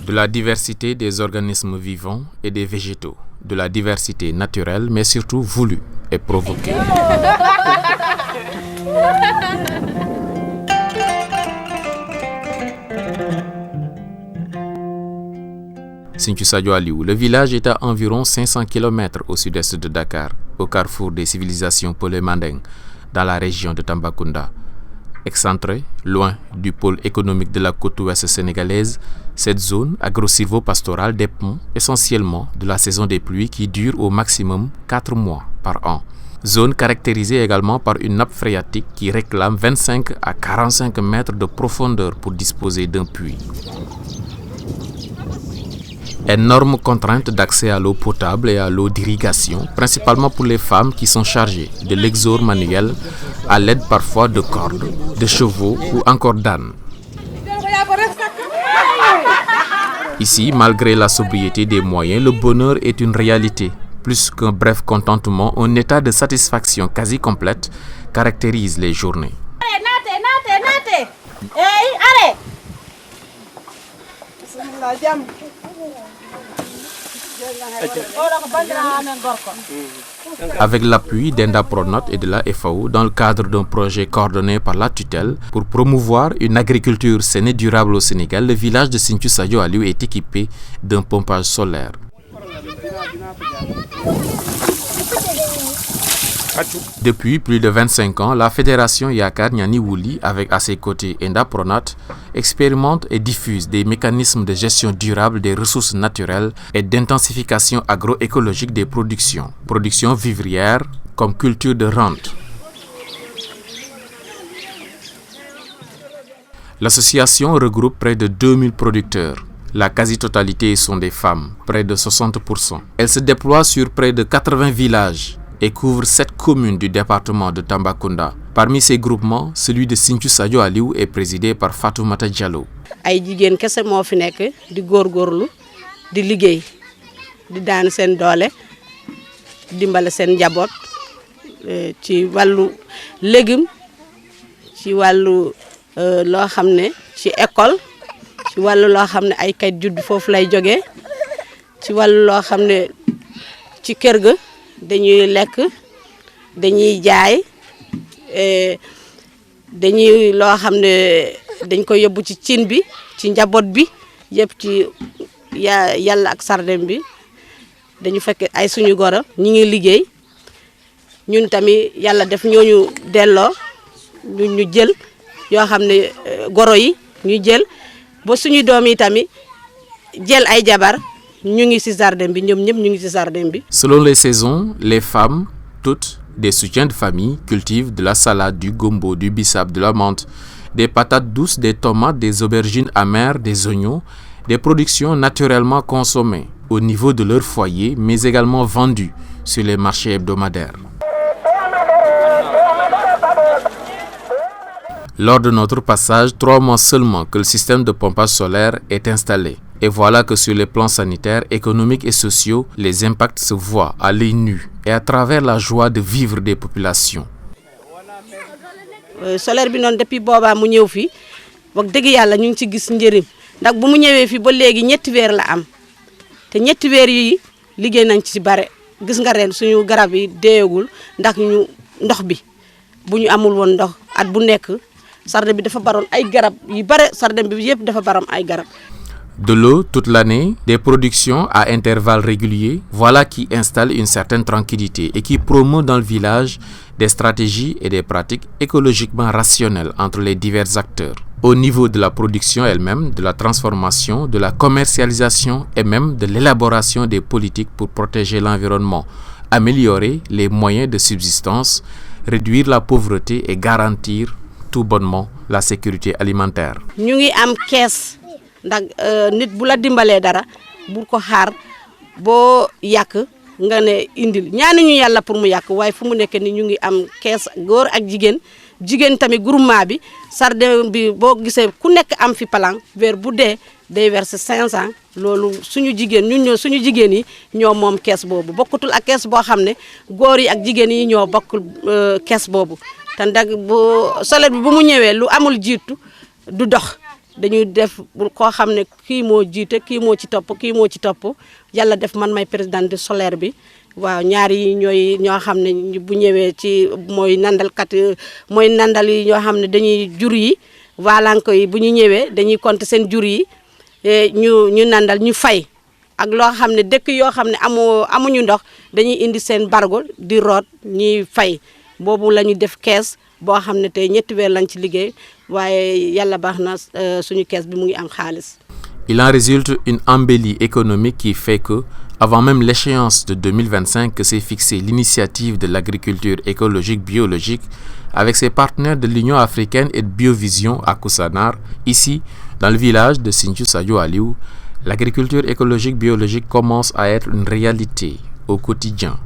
De la diversité des organismes vivants et des végétaux, de la diversité naturelle mais surtout voulue et provoquée. Sinthiou Sadio Aliou, le village est à environ 500 km au sud-est de Dakar, au carrefour des civilisations Peul et Mandeng, dans la région de Tambacounda. Excentré, loin du pôle économique de la côte ouest sénégalaise, cette zone agro-silvo-pastorale dépend essentiellement de la saison des pluies qui dure au maximum 4 mois par an. Zone caractérisée également par une nappe phréatique qui réclame 25 à 45 mètres de profondeur pour disposer d'un puits. Énorme contrainte d'accès à l'eau potable et à l'eau d'irrigation, principalement pour les femmes qui sont chargées de l'exore manuel à l'aide parfois de cordes, de chevaux ou encore d'ânes. Ici, malgré la sobriété des moyens, le bonheur est une réalité. Plus qu'un bref contentement, un état de satisfaction quasi complète caractérise les journées. Avec l'appui d'Endapronote et de la FAO dans le cadre d'un projet coordonné par la tutelle pour promouvoir une agriculture saine et durable au Sénégal, le village de Sinthiou Sadio Aliou est équipé d'un pompage solaire. Depuis plus de 25 ans, la fédération Yakar Nyani Wouli, avec à ses côtés Endapronote, expérimente et diffuse des mécanismes de gestion durable des ressources naturelles et d'intensification agroécologique des productions. Productions vivrières comme culture de rente. L'association regroupe près de 2000 producteurs. La quasi-totalité sont des femmes, près de 60%. Elle se déploie sur près de 80 villages et couvre 7 communes du département de Tambacounda. Parmi ces groupements, celui de Sinthiou Sadio Aliou est présidé par Fatoumata Diallo. Ay jigéen kese moo fi nekk di góorgóorlu di liggéey di daan seen doole dimbale seen njaboot ci wàllu légume ci wàllu loo xam ne ci école ci wàllu loo xam ne ay kayit judd foofu lay jógee ci wàllu loo xam ne ci kër ga dañuy lekk dañuy jaay dañuy loo xam ne dañ ko yóbbu ci cin bi ci njaboot bi yëpp ci yàlla ak sardem bi dañu fekk ay suñu goro ñi ngi liggéey ñun tamit yàlla def ñooñu delloo ñu jël yoo xam ne goro yi ñu jël ba suñu doom yi tamit jël ay jabar ñu ngi ci jardin bi ñoom ñëpp ñu ngi ci jardin bi. Selon les saisons, les femmes, toutes des soutiens de famille, cultivent de la salade, du gombo, du bissap, de la menthe, des patates douces, des tomates, des aubergines amères, des oignons, des productions naturellement consommées au niveau de leur foyer, mais également vendues sur les marchés hebdomadaires. Lors de notre passage, 3 mois seulement que le système de pompage solaire est installé. Et voilà que sur les plans sanitaires, économiques et sociaux, les impacts se voient à l'œil nu et à travers la joie de vivre des populations. Solaire bi noonu depuis boobaa mu ñëw fi wax dëgg yàlla ñu ngi ci gis njëriñ ndax bu mu ñëwee fi ba léegi ñetti weer la am te ñetti weer yi liggéey nañ ci bare gis nga ren suñu garab yi deeyagul ndax ñu ndox bi bu ñu amul woon ndox at bu nekk sardem bi dafa baroon ay garab yu bare sardem bi yëpp dafa baroon ay garab. De l'eau toute l'année, des productions à intervalles réguliers, voilà qui installe une certaine tranquillité et qui promeut dans le village des stratégies et des pratiques écologiquement rationnelles entre les divers acteurs. Au niveau de la production elle-même, de la transformation, de la commercialisation et même de l'élaboration des politiques pour protéger l'environnement, améliorer les moyens de subsistance, réduire la pauvreté et garantir tout bonnement la sécurité alimentaire. Ñu ngi am kees ndax nit bu la dimbalee dara bu ko xaar boo yàq nga ne indil ñaanuñu yàlla pour mu yàq waaye fu mu nekk ni ñu ngi am kees góor ak jigéen tamit groupement bi sardin bi boo gisee ku nekk am fi plan weer bu dee day verser 500 loolu suñu jigéen suñu jigéen yi ñoo moom kees boobu bokkutul ak kees boo xam ne góor yi ak jigéen yi ñoo bokkul kees boobu te solet bi bu mu ñëwee lu amul jiitu du dox dañuy def koo xam ne kii moo jiite kii moo ci topp yàlla def man may présidente solaire bi waaw ñaar yi ñoo xam ne bu ñëwee ci mooy nandalkat mooy nandal yi ñoo xam ne dañuy jur yi waalanko yi bu ñu ñëwee dañuy compter seen jur yi ñu nandal ñu fay ak loo xam ne dëkk yoo xam ne amuñu ndox dañuy indi seen bargo di root ñuy fay boobu la ñu def kees boo xam ne tey 3 weer lañ ci liggéey waaye yàlla baax na suñu kees bi mu ngi am xaalis. Il en résulte une embellie économique qui fait que, avant même l'échéance de 2025, que s'est fixée l'initiative de l'agriculture écologique biologique avec ses partenaires de l'Union africaine et de Biovision à Koussanar. Ici, dans le village de Sinthiou Sadio Aliou, l'agriculture écologique biologique commence à être une réalité au quotidien.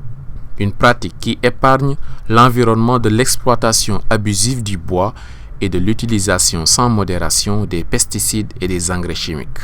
Une pratique qui épargne l'environnement de l'exploitation abusive du bois et de l'utilisation sans modération des pesticides et des engrais chimiques.